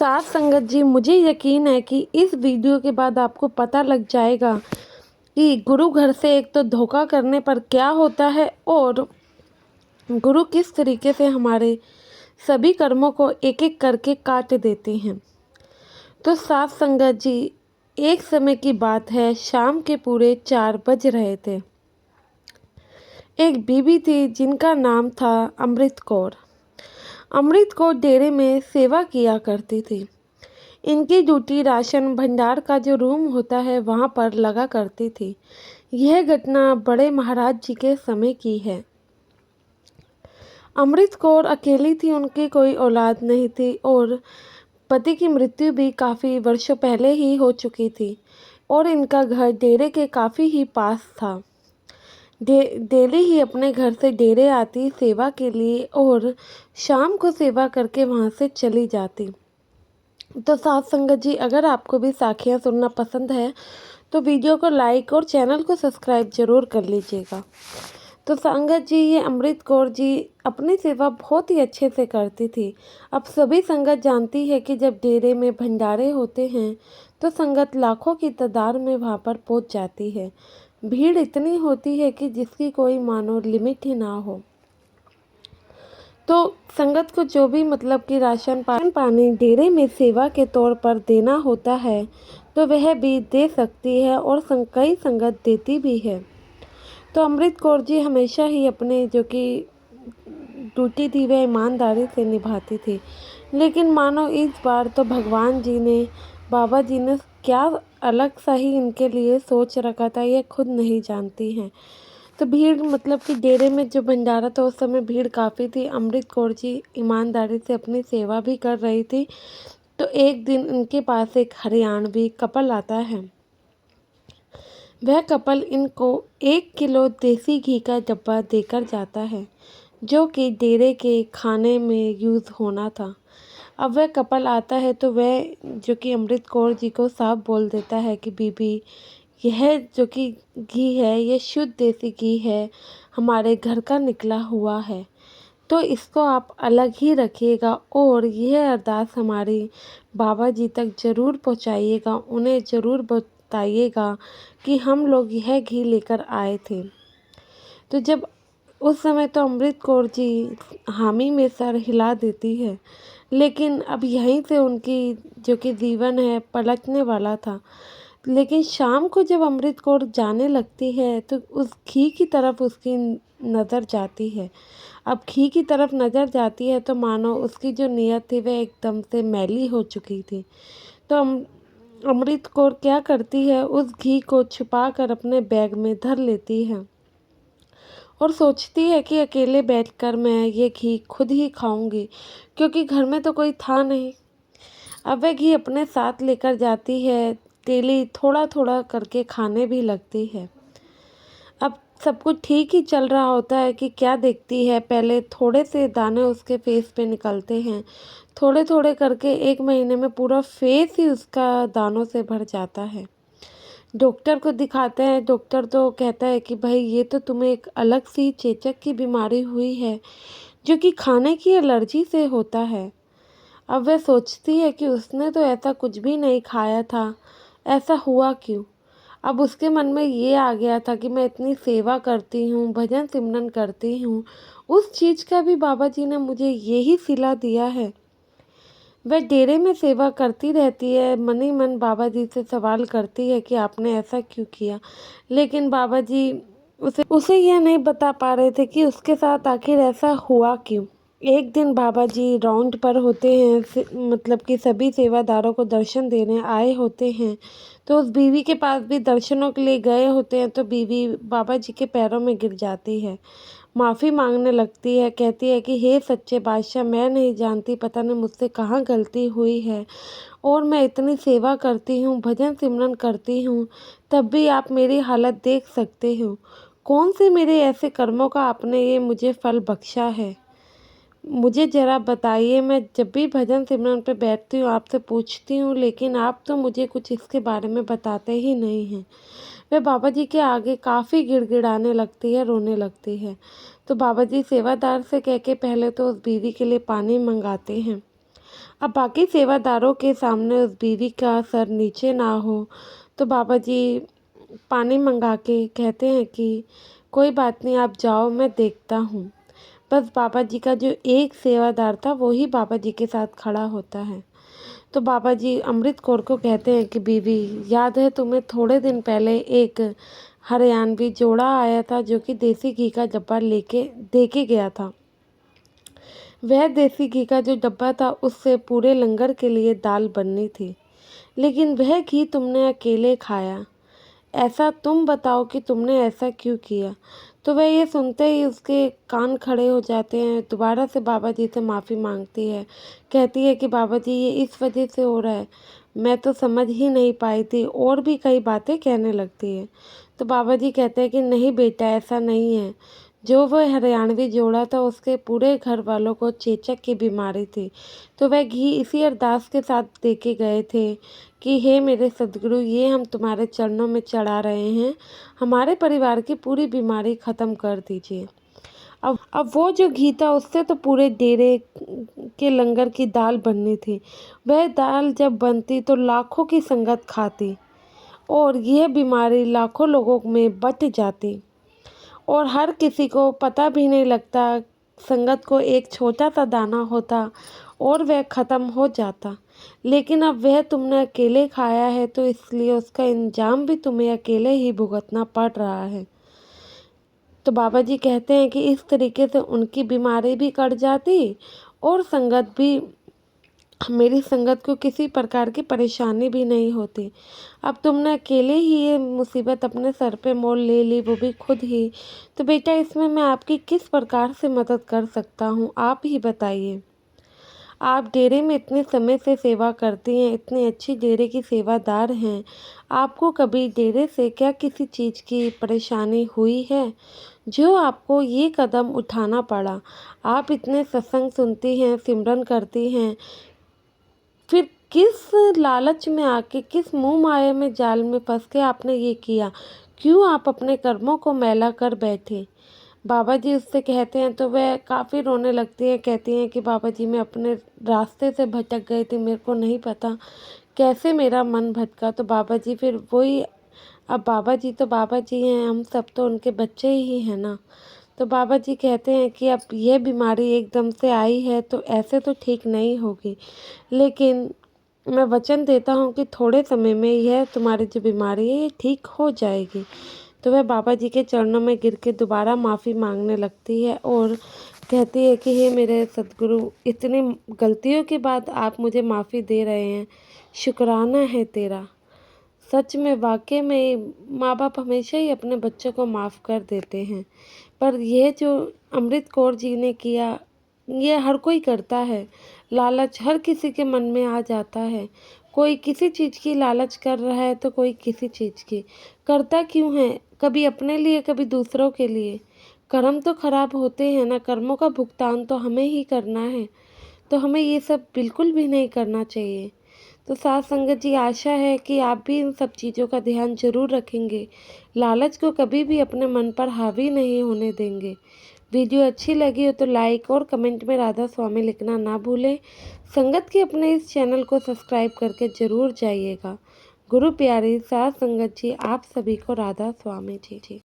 साथ संगत जी, मुझे यकीन है कि इस वीडियो के बाद आपको पता लग जाएगा कि गुरु घर से एक तो धोखा करने पर क्या होता है और गुरु किस तरीके से हमारे सभी कर्मों को एक एक करके काट देते हैं। तो साथ संगत जी, एक समय की बात है, शाम के पूरे 4 बज रहे थे। एक बीवी थी जिनका नाम था अमृत कौर। अमृत कौर डेरे में सेवा किया करती थी। इनकी ड्यूटी राशन भंडार का जो रूम होता है वहाँ पर लगा करती थी। यह घटना बड़े महाराज जी के समय की है। अमृत कौर अकेली थी, उनकी कोई औलाद नहीं थी और पति की मृत्यु भी काफ़ी वर्षों पहले ही हो चुकी थी और इनका घर डेरे के काफ़ी ही पास था। डेली ही अपने घर से डेरे आती सेवा के लिए और शाम को सेवा करके वहाँ से चली जाती। तो साथ संगत जी, अगर आपको भी साखियाँ सुनना पसंद है तो वीडियो को लाइक और चैनल को सब्सक्राइब ज़रूर कर लीजिएगा। तो संगत जी, ये अमृत कौर जी अपनी सेवा बहुत ही अच्छे से करती थी। अब सभी संगत जानती है कि जब डेरे में भंडारे होते हैं तो संगत लाखों की तादाद में वहाँ पर पहुँच जाती है। भीड़ इतनी होती है कि जिसकी कोई मानो लिमिट ही ना हो। तो संगत को जो भी मतलब कि राशन पानी डेरे में सेवा के तौर पर देना होता है तो वह भी दे सकती है और कई संगत देती भी है। तो अमृत कौर जी हमेशा ही अपने जो कि ड्यूटी थी वह ईमानदारी से निभाती थी। लेकिन मानो इस बार तो भगवान जी ने, बाबा जी ने क्या अलग सा ही इनके लिए सोच रखा था, ये खुद नहीं जानती हैं। तो भीड़ मतलब कि डेरे में जो भंडारा था उस समय भीड़ काफ़ी थी। अमृत कौर जी ईमानदारी से अपनी सेवा भी कर रही थी। तो एक दिन इनके पास एक हरियाणवी कपल आता है। वह कपल इनको 1 किलो देसी घी का डब्बा देकर जाता है जो कि डेरे के खाने में यूज़ होना था। अब वह कपल आता है तो वह जो कि अमृत कौर जी को साफ बोल देता है कि बीबी, यह जो कि घी है ये शुद्ध देसी घी है, हमारे घर का निकला हुआ है, तो इसको आप अलग ही रखिएगा और यह अरदास हमारी बाबा जी तक ज़रूर पहुंचाइएगा। उन्हें ज़रूर बताइएगा कि हम लोग यह घी लेकर आए थे। तो जब उस समय तो अमृत कौर जी हामी में सर हिला देती है, लेकिन अब यहीं से उनकी जो कि जीवन है पलटने वाला था। लेकिन शाम को जब अमृत कौर जाने लगती है तो उस घी की तरफ उसकी नज़र जाती है। अब घी की तरफ नज़र जाती है तो मानो उसकी जो नीयत थी वह एकदम से मैली हो चुकी थी। तो अमृत कौर क्या करती है, उस घी को छुपा कर अपने बैग में धर लेती है और सोचती है कि अकेले बैठकर मैं ये घी खुद ही खाऊंगी, क्योंकि घर में तो कोई था नहीं। अब वह घी अपने साथ लेकर जाती है, डेली थोड़ा थोड़ा करके खाने भी लगती है। अब सब कुछ ठीक ही चल रहा होता है कि क्या देखती है, पहले थोड़े से दाने उसके फेस पे निकलते हैं, थोड़े थोड़े करके 1 महीने में पूरा फेस ही उसका दानों से भर जाता है। डॉक्टर को दिखाते हैं, डॉक्टर तो कहता है कि भाई ये तो तुम्हें एक अलग सी चेचक की बीमारी हुई है जो कि खाने की एलर्जी से होता है। अब वह सोचती है कि उसने तो ऐसा कुछ भी नहीं खाया था, ऐसा हुआ क्यों? अब उसके मन में ये आ गया था कि मैं इतनी सेवा करती हूँ, भजन सिमरन करती हूँ, उस चीज़ का भी बाबा जी ने मुझे यही सिला दिया है। वह डेरे में सेवा करती रहती है, मन ही मन बाबा जी से सवाल करती है कि आपने ऐसा क्यों किया। लेकिन बाबा जी उसे यह नहीं बता पा रहे थे कि उसके साथ आखिर ऐसा हुआ क्यों। एक दिन बाबा जी राउंड पर होते हैं, मतलब कि सभी सेवादारों को दर्शन देने आए होते हैं। तो उस बीवी के पास भी दर्शनों के लिए गए होते हैं तो बीवी बाबा जी के पैरों में गिर जाती है, माफ़ी मांगने लगती है, कहती है कि हे सच्चे बादशाह, मैं नहीं जानती, पता नहीं मुझसे कहाँ गलती हुई है और मैं इतनी सेवा करती हूँ, भजन सिमरन करती हूँ, तब भी आप मेरी हालत देख सकते हो। कौन से मेरे ऐसे कर्मों का आपने ये मुझे फल बख्शा है, मुझे ज़रा बताइए। मैं जब भी भजन सिमरन पे बैठती हूँ आपसे पूछती हूँ, लेकिन आप तो मुझे कुछ इसके बारे में बताते ही नहीं हैं। वह बाबा जी के आगे काफ़ी गिड़गिड़ाने लगती है, रोने लगती है। तो बाबा जी सेवादार से कह के पहले तो उस बीवी के लिए पानी मंगाते हैं। अब बाकी सेवादारों के सामने उस बीवी का सर नीचे ना हो, तो बाबा जी पानी मंगा के कहते हैं कि कोई बात नहीं, आप जाओ, मैं देखता हूँ। बस बाबा जी का जो एक सेवादार था वो ही बाबा जी के साथ खड़ा होता है। तो बाबा जी अमृत कौर को कहते हैं कि बीवी, याद है तुम्हें थोड़े दिन पहले एक हरियाणवी जोड़ा आया था जो कि देसी घी का डब्बा लेके दे के गया था। वह देसी घी का जो डब्बा था उससे पूरे लंगर के लिए दाल बननी थी, लेकिन वह घी तुमने अकेले खाया। ऐसा तुम बताओ कि तुमने ऐसा क्यों किया। तो वह ये सुनते ही उसके कान खड़े हो जाते हैं। दोबारा से बाबा जी से माफ़ी मांगती है, कहती है कि बाबा जी ये इस वजह से हो रहा है, मैं तो समझ ही नहीं पाई थी, और भी कई बातें कहने लगती है। तो बाबा जी कहते हैं कि नहीं बेटा, ऐसा नहीं है। जो वह हरियाणवी जोड़ा था उसके पूरे घर वालों को चेचक की बीमारी थी, तो वह घी इसी अरदास के साथ दे के गए थे कि हे मेरे सद्गुरु, ये हम तुम्हारे चरणों में चढ़ा रहे हैं, हमारे परिवार की पूरी बीमारी ख़त्म कर दीजिए। अब वो जो घी था उससे तो पूरे डेरे के लंगर की दाल बननी थी। वह दाल जब बनती तो लाखों की संगत खाती, और यह बीमारी लाखों लोगों में बँट जाती, और हर किसी को पता भी नहीं लगता। संगत को एक छोटा सा दाना होता और वह ख़त्म हो जाता। लेकिन अब वह तुमने अकेले खाया है, तो इसलिए उसका इंजाम भी तुम्हें अकेले ही भुगतना पड़ रहा है। तो बाबा जी कहते हैं कि इस तरीके से उनकी बीमारी भी कट जाती, और संगत भी, मेरी संगत को किसी प्रकार की परेशानी भी नहीं होती। अब तुमने अकेले ही ये मुसीबत अपने सर पे मोल ले ली, वो भी खुद ही। तो बेटा, इसमें मैं आपकी किस प्रकार से मदद कर सकता हूँ, आप ही बताइए। आप डेरे में इतने समय से सेवा करती हैं, इतनी अच्छी डेरे की सेवादार हैं, आपको कभी डेरे से क्या किसी चीज़ की परेशानी हुई है जो आपको ये कदम उठाना पड़ा? आप इतने सत्संग सुनती हैं, सिमरन करती हैं, फिर किस लालच में आके, किस मुँह माया में जाल में फँस के आपने ये किया? क्यों आप अपने कर्मों को मैला कर बैठे? बाबा जी उससे कहते हैं तो वह काफ़ी रोने लगती है, कहती हैं कि बाबा जी मैं अपने रास्ते से भटक गई थी, मेरे को नहीं पता कैसे मेरा मन भटका। तो बाबा जी फिर वही, अब बाबा जी तो बाबा जी हैं, हम सब तो उनके बच्चे ही हैं ना। तो बाबा जी कहते हैं कि अब ये बीमारी एकदम से आई है तो ऐसे तो ठीक नहीं होगी, लेकिन मैं वचन देता हूँ कि थोड़े समय में यह तुम्हारी जो बीमारी है ये ठीक हो जाएगी। तो वह बाबा जी के चरणों में गिर के दोबारा माफ़ी मांगने लगती है और कहती है कि हे मेरे सद्गुरु, इतनी गलतियों के बाद आप मुझे माफ़ी दे रहे हैं, शुक्राना है तेरा। सच में वाक़ई में माँ बाप हमेशा ही अपने बच्चों को माफ़ कर देते हैं, पर यह जो अमृत कौर जी ने किया, ये हर कोई करता है। लालच हर किसी के मन में आ जाता है। कोई किसी चीज़ की लालच कर रहा है तो कोई किसी चीज़ की। करता क्यों है? कभी अपने लिए, कभी दूसरों के लिए। कर्म तो खराब होते हैं ना, कर्मों का भुगतान तो हमें ही करना है। तो हमें ये सब बिल्कुल भी नहीं करना चाहिए। तो साथ संगत जी, आशा है कि आप भी इन सब चीज़ों का ध्यान ज़रूर रखेंगे। लालच को कभी भी अपने मन पर हावी नहीं होने देंगे। वीडियो अच्छी लगी हो तो लाइक और कमेंट में राधा स्वामी लिखना ना भूलें। संगत के अपने इस चैनल को सब्सक्राइब करके ज़रूर जाइएगा। गुरु प्यारी साथ संगत जी, आप सभी को राधा स्वामी जी।